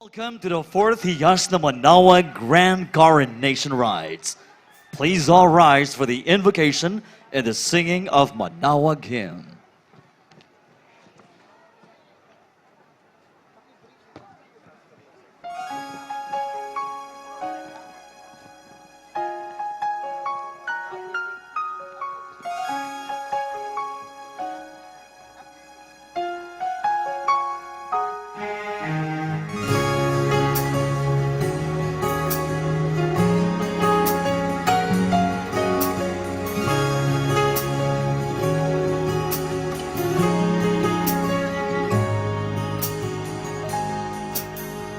Welcome to the fourth Hiyas na Manawag Grand Coronation Rites. Please all rise for the invocation and the singing of Manawag hymn.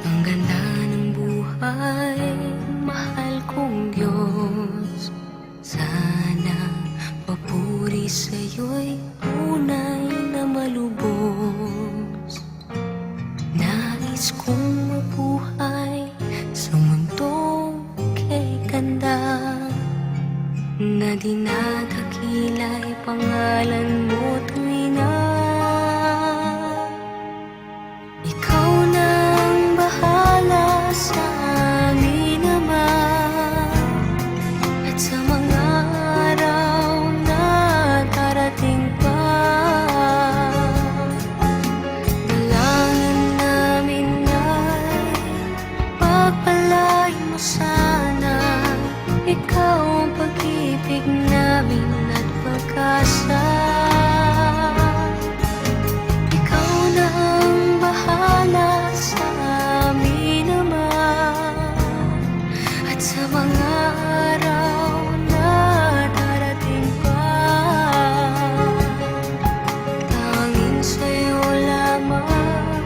Ang ganda ng buhay, mahal kong Diyos. Sana papuri sa'yo'y tunay na malubos. Nais kong mabuhay sa mundong kay ganda, na dinadakila'y pangalan mo tuwing na ikaw nang bahala sa amin naman. At sa mga araw na darating pa, dalangin namin ay pagpalain mo sana. Ikaw ang pag-ibig namin at pag-asa. Ikaw na ang bahala sa amin naman. At sa mga araw na darating pa, tanging sa'yo lamang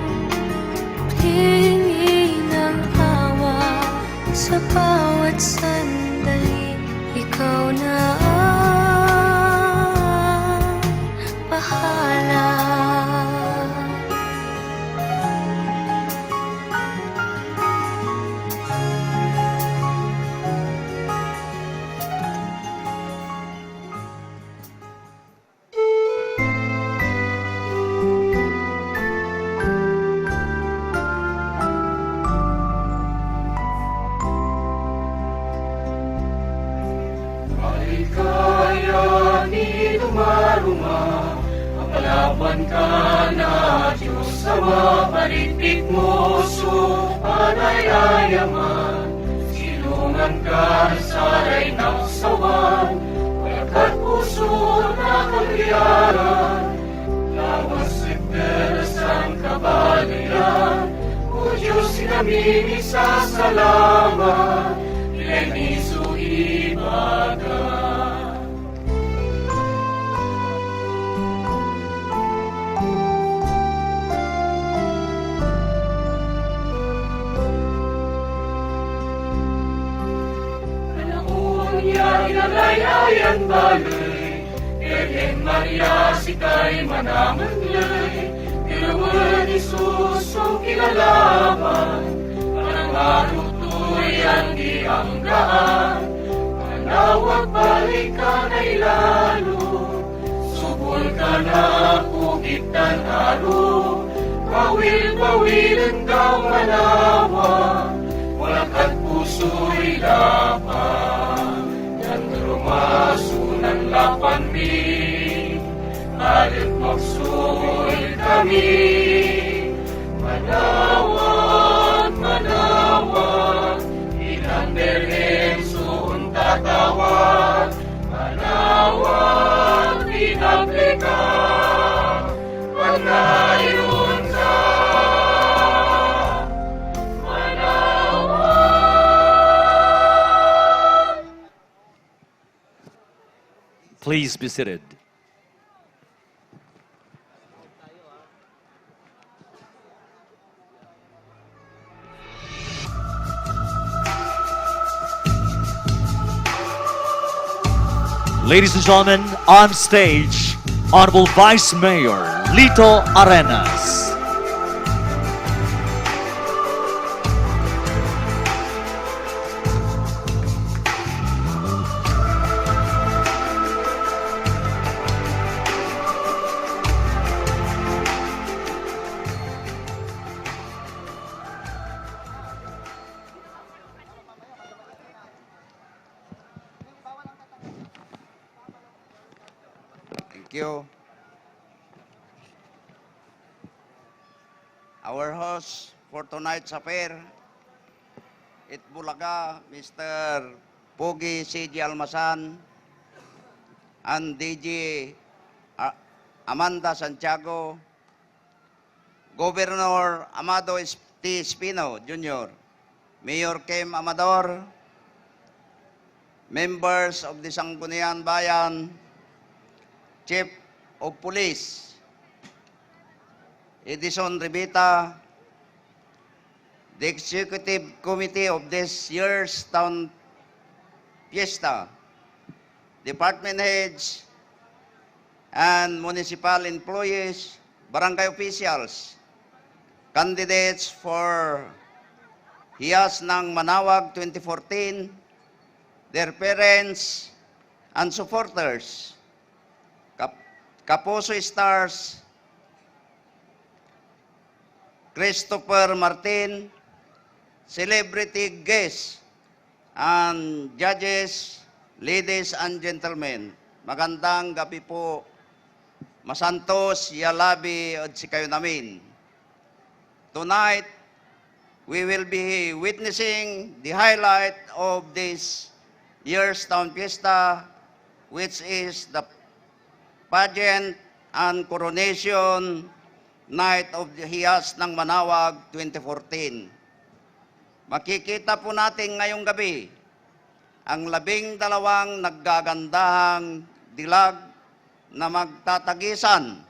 hihingi ng hawa. Sa bawat sandali, ikaw na ang bahala. Maligaya ni dumaruma, mapalaban ka na Diyos Ama, paritik mo supanayayaman, silungan ka sa ng sawan, pagkat puso na kaliyaran, lawas sigderes ang kabalayan, o Diyos sinaming isasalamat, Leniso ibaga. Inalayayan balay, Virgen Maria sikay manamanglay, Girawan Isus ang kilalaman, Panangarutoy ang dianggaan, Manawag balikan ay lalo, Subol ka na kugitan aro, Bawil-bawilan daw manawag, Walakat puso'y lapan. Masunan lapan mi, alit magsuol kami. Manawag, manawag, ilang Birhen suun tatawag. Manawag, pinaglika, panayon ka. Please be seated. Ladies and gentlemen, on stage, Honorable Vice Mayor Lito Arenas. Thank you. Our host for tonight's affair, Itbulaga, Mr. Pogi C.G. Almasan, and DG Amanda Santiago, Governor Amado T. Espino Jr., Mayor Kim Amador, members of the Sangguniang Bayan, Chief of Police, Edison Rivita, the Executive Committee of this year's Town Fiesta, department heads, and municipal employees, barangay officials, candidates for Hiyas ng Manawag 2014, their parents and supporters, Kapuso Stars, Christopher Martin, celebrity guests, and judges, ladies and gentlemen. Magandang gabi po, masantos, yalabi, at sikayo namin. Tonight, we will be witnessing the highlight of this year's Town Fiesta, which is the pageant and coronation night of the Hiyas ng Manawag 2014. Makikita po natin ngayong gabi ang 12 naggagandahang dilag na magtatagisan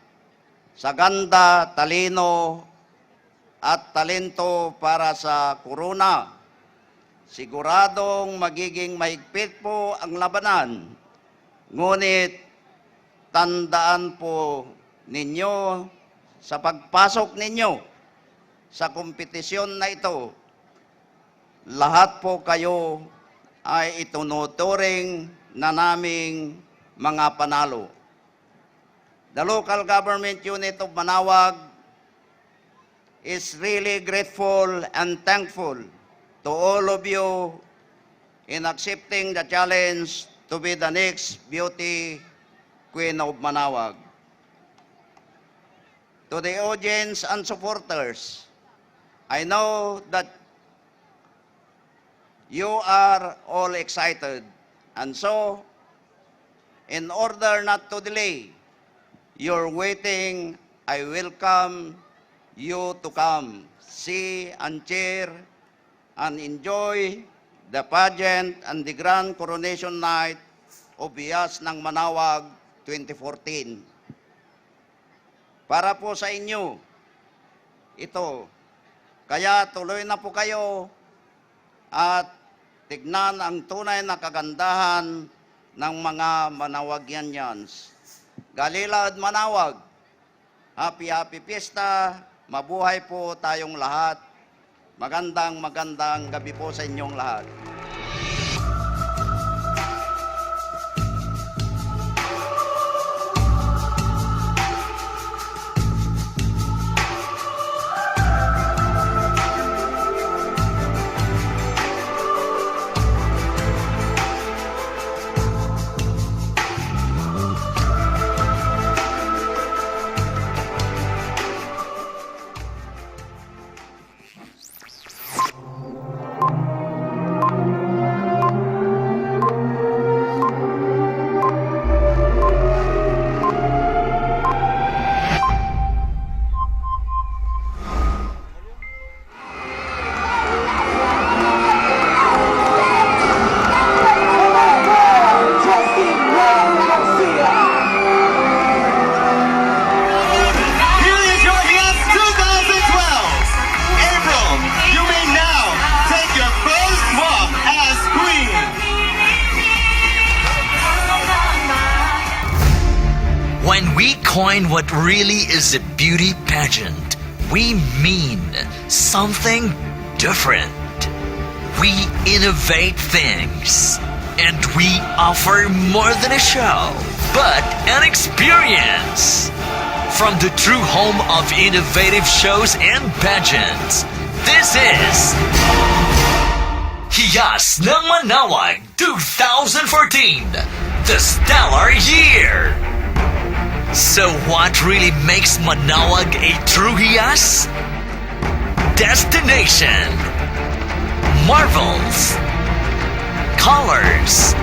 sa ganda, talino, at talento para sa korona. Siguradong magiging mahigpit po ang labanan. Ngunit tandaan po ninyo sa pagpasok ninyo sa kompetisyon na ito, lahat po kayo ay itunuturing na naming mga panalo. The local government unit of Manawag is really grateful and thankful to all of you in accepting the challenge to be the next beauty queen of Manawag. To the audience and supporters, I know that you are all excited, and so, in order not to delay your waiting, I welcome you to come, see and cheer and enjoy the pageant and the grand coronation night of Hiyas ng Manawag 2014. Para po sa inyo, ito. Kaya tuloy na po kayo at tignan ang tunay na kagandahan ng mga Manawagianyans. Galila at Manawag, happy fiesta, mabuhay po tayong lahat. Magandang gabi po sa inyong lahat. When we coin what really is a beauty pageant, we mean something different. We innovate things, and we offer more than a show, but an experience. From the true home of innovative shows and pageants, this is Hiyas ng Manawag 2014, the stellar year. So what really makes Manaoag a true hiyas? Destination, marvels, colors.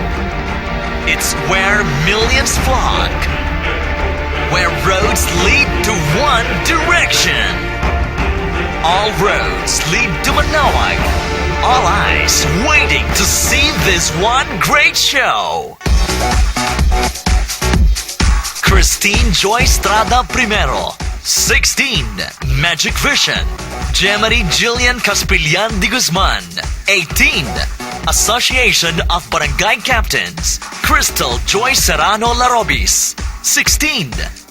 It's where millions flock, where roads lead to one direction. All roads lead to Manaoag. All eyes waiting to see this one great show. Christine Joy Estrada Primero, 16, Magic Vision. Jemary Jillian Caspillan de Guzman, 18, Association of Barangay Captains. Crystal Joy Serrano Larobis, 16,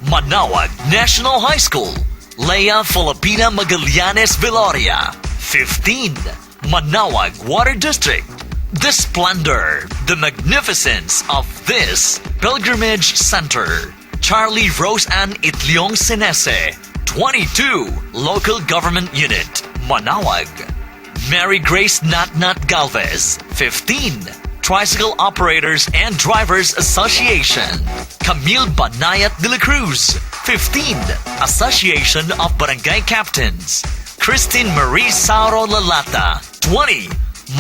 Manaoag National High School. Leia Filipina Magallanes Viloria, 15, Manaoag Water District. The splendor, the magnificence of this pilgrimage center. Charlie Rose Ann Itliong Senese, 22, Local Government Unit, Manaoag. Mary Grace Natnat Galvez, 15, Tricycle Operators and Drivers Association. Camille Banayat de la Cruz, 15, Association of Barangay Captains. Christine Marie Sauro Lalata, 20,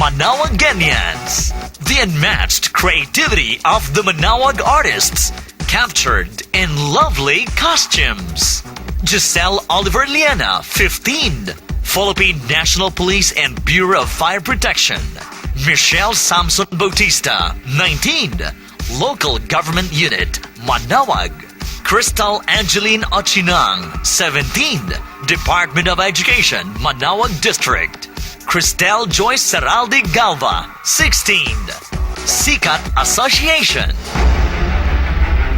Manaoagenians. The unmatched creativity of the Manaoag artists captured in lovely costumes. Giselle Oliver Liena, 15, Philippine National Police and Bureau of Fire Protection. Michelle Samson Bautista, 19, Local Government Unit, Manaoag. Crystal Angeline Ochinang, 17, Department of Education, Manaoag District. Cristel Joyce Seraldi Galva, 16, Sikat Association.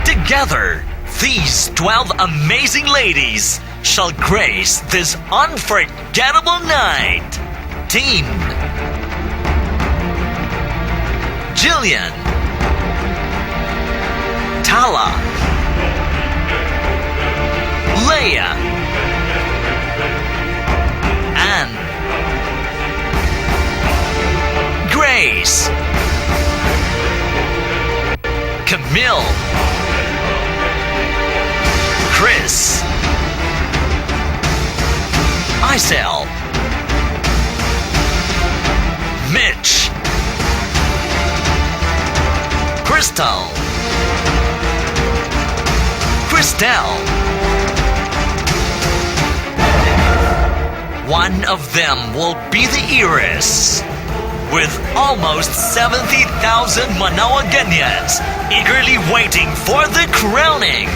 Together, these 12 amazing ladies shall grace this unforgettable night. Team Jillian, Tala, Leia, Anne, Grace, Camille, Chris, Isel, Mitch, Crystal, Cristel. One of them will be the heiress. With almost 70,000 Manaoagenians eagerly waiting for the crowning.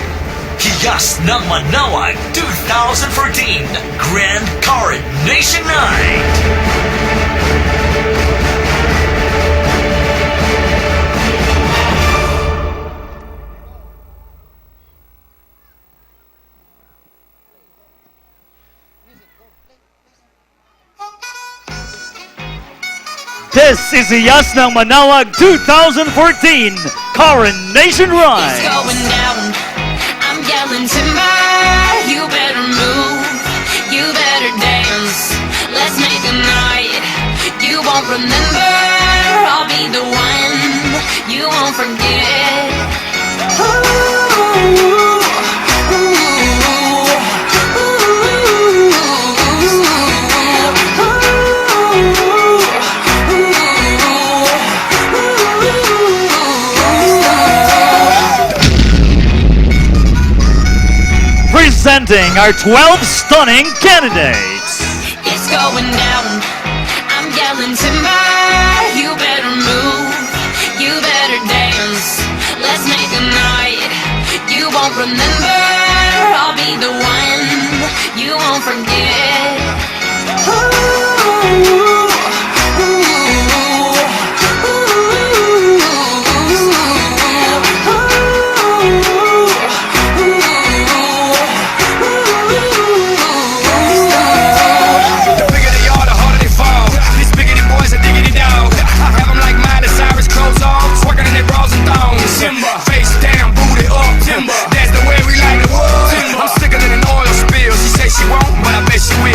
Hiyas ng Manaoag 2014 Grand Coronation Night. This is the Hiyas ng Manaoag 2014 Coronation It's Ride. going down. I'm yelling timber. You better move. You better dance. Let's make a night. You won't remember. I'll be the one. You won't forget. Ooh, ooh, Presenting our 12 stunning candidates. It's going down. I'm yelling timber. You better move. You better dance. Let's make a night. You won't remember. I'll be the one. You won't forget. Ooh, The bigger they are, the harder they fall. These biggity boys are diggity dog. I have them like Miley Cyrus, clothes off, twerking in their bras and thongs. Timber, face down, booty up. Timber, that's the way we like the wood. I'm sicker than an oil spill. She say she won't, but I bet she will.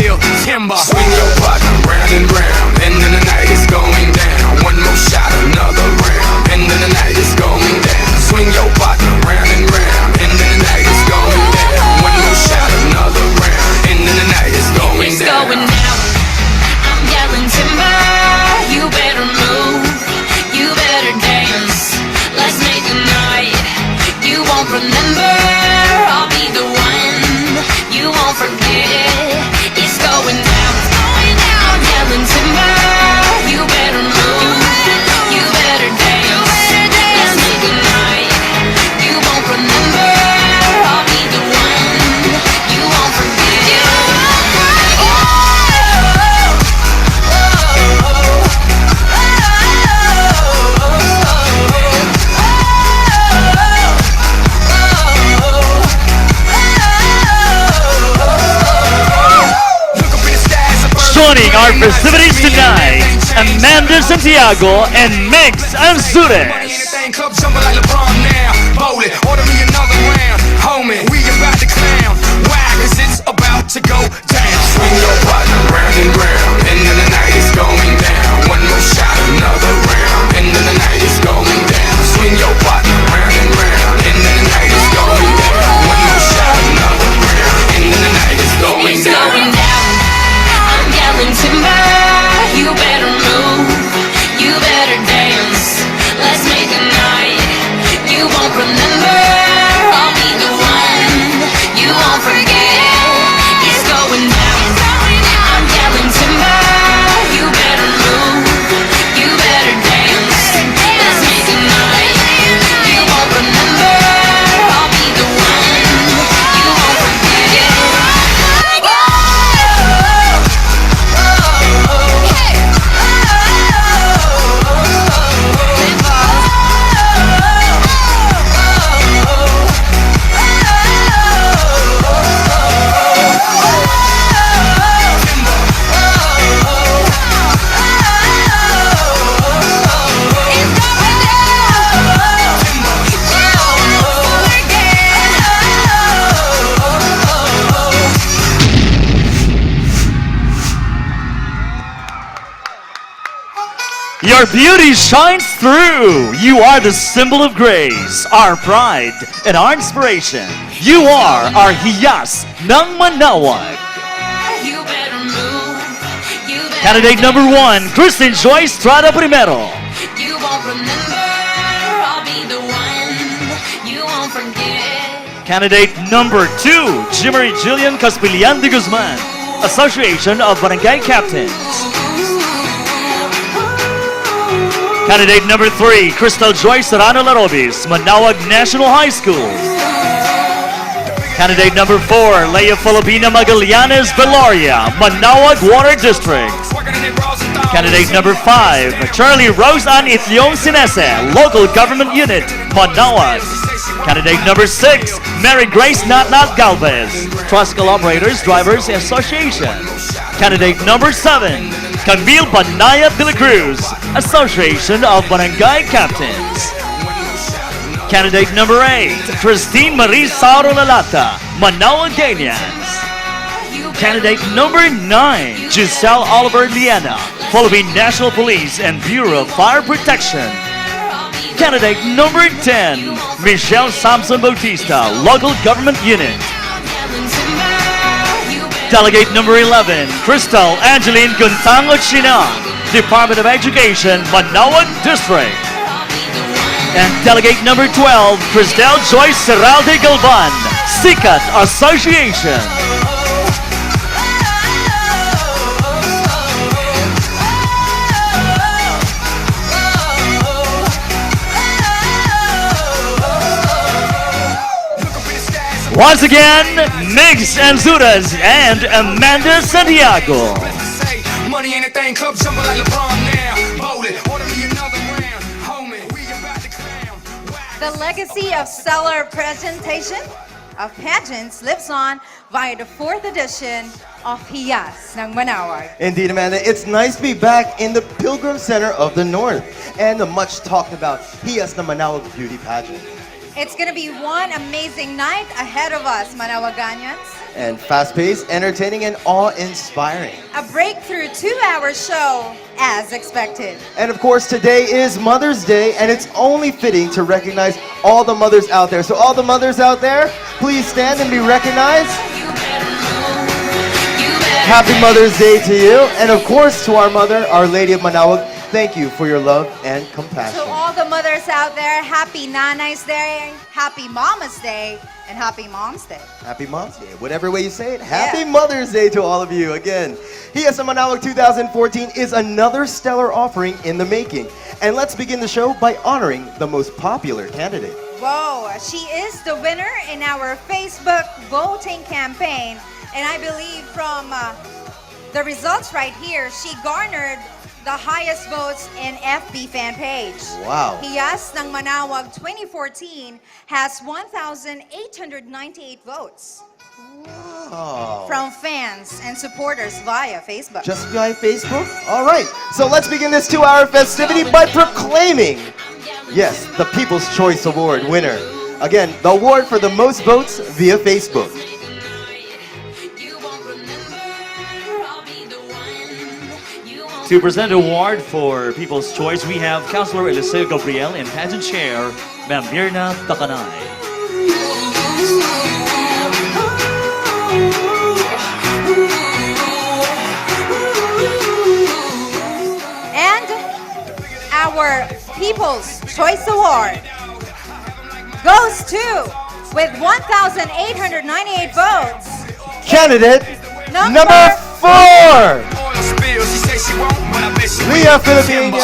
Amanda Santiago and Mix Money Anzures. anything, club jumping like LeBron now. Bowl it, order me another round. Homie, we about to clown. Why? Cause it's about to go down. Swing your partner round and round. And then the night is going down. One more shot, another round. And then the night is going down. Swing your partner round and round. And then the night is going down. One more shot, another round. And then the night is going It's down. going down. I'm yelling timber. You better move. You better dance. Let's make a night you won't remember. I'll be the one you won't forget. It's going down. I'm yelling timber. You better move. You better dance. Let's make a night you won't remember. I'll be the one you won't forget. Your beauty shines through. You are the symbol of grace, our pride, and our inspiration. You are our hiyas ng Manawag. You better move. You better Candidate number 1, Kristen Joy Estrada Primero. You won't remember. I'll be the one you won't forget. Candidate number 2, Jimmery Jillian Caspilian de Guzman, Association of Barangay Captains. Candidate number 3, Crystal Joy Serrano Larobis, Manawag National High School. Candidate number 4, Leia Filipina Magallanes Veloria, Manawag Water District. Candidate number 5, Charlie Rose Ann Itliong Sinese, Local Government Unit, Manawag. Candidate number 6, Mary Grace Natnat Galvez, Tricycle Operators Drivers Association. Candidate number 7, Camille Panaya de la Cruz, Association of Barangay Captains. Candidate number 8, Christine Marie Sauro Lalata, Manawaganians. Candidate number 9, Giselle Oliver Liena, Philippine National Police and Bureau of Fire Protection. Candidate number 10, Michelle Samson Bautista, Local Government Unit. Delegate number 11, Crystal Angeline Guntango Chinang, Department of Education, Manawag District. And delegate number 12, Cristel Joyce Serralde Galvan, Sikat Association. Once again, Mix Anzures and Amanda Santiago. Money anything, club jumping like LeBron now. Bowl it, order me another round. Homie, we about to clown. The legacy of stellar presentation of pageants lives on via the 4th edition of Hiyas ng Manawag. Indeed, Amanda. It's nice to be back in the Pilgrim Center of the North and the much talked about Hiyas ng Manawag Beauty Pageant. It's gonna be one amazing night ahead of us, Manawaganyans. And fast-paced, entertaining, and awe-inspiring. A breakthrough 2-hour show as expected. And of course, today is Mother's Day, and it's only fitting to recognize all the mothers out there. So all the mothers out there, please stand and be recognized. Happy Mother's Day to you. And of course, to our mother, Our Lady of Manawag, thank you for your love and compassion. To all the mothers out there, happy Nanay's Day, happy Mama's Day, and happy Mom's Day. Happy Mom's Day. Whatever way you say it, Happy Yeah. Mother's Day to all of you. Again, Hiyas ng Manawag 2014 is another stellar offering in the making. And let's begin the show by honoring the most popular candidate. Whoa, she is the winner in our Facebook voting campaign. And I believe from the results right here, she garnered the highest votes in FB fan page. Wow. Hiyas ng Manawag 2014 has 1,898 votes. Oh. from fans and supporters via Facebook. Just via Facebook? All right. So let's begin this 2-hour festivity by proclaiming, yes, the People's Choice Award winner. Again, the award for the most votes via Facebook. To present the award for People's Choice, we have Councilor Eliseo Gabriel and Pageant Chair, Ma'am Mirna Takanay. And our People's Choice Award goes to, with 1,898 votes, Candidate Number 4, Oil spills, she say she won't, but I bet she Leah Filipina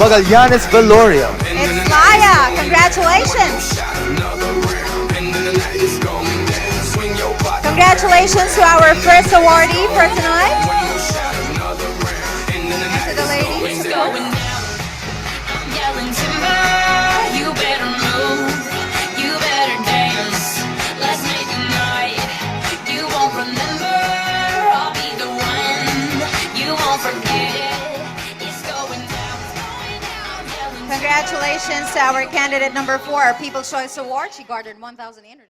Magallanes Velorio. it's Laya. Congratulations. Congratulations to our first awardee for tonight. And to the ladies. It's going down. I'm yelling timber. You better move. You better dance. Let's make a night. You won't remember. I'll be the one. You won't forget. It's going down. I'm yelling timber. Congratulations to our candidate number 4, People's Choice Award. She garnered 1,800.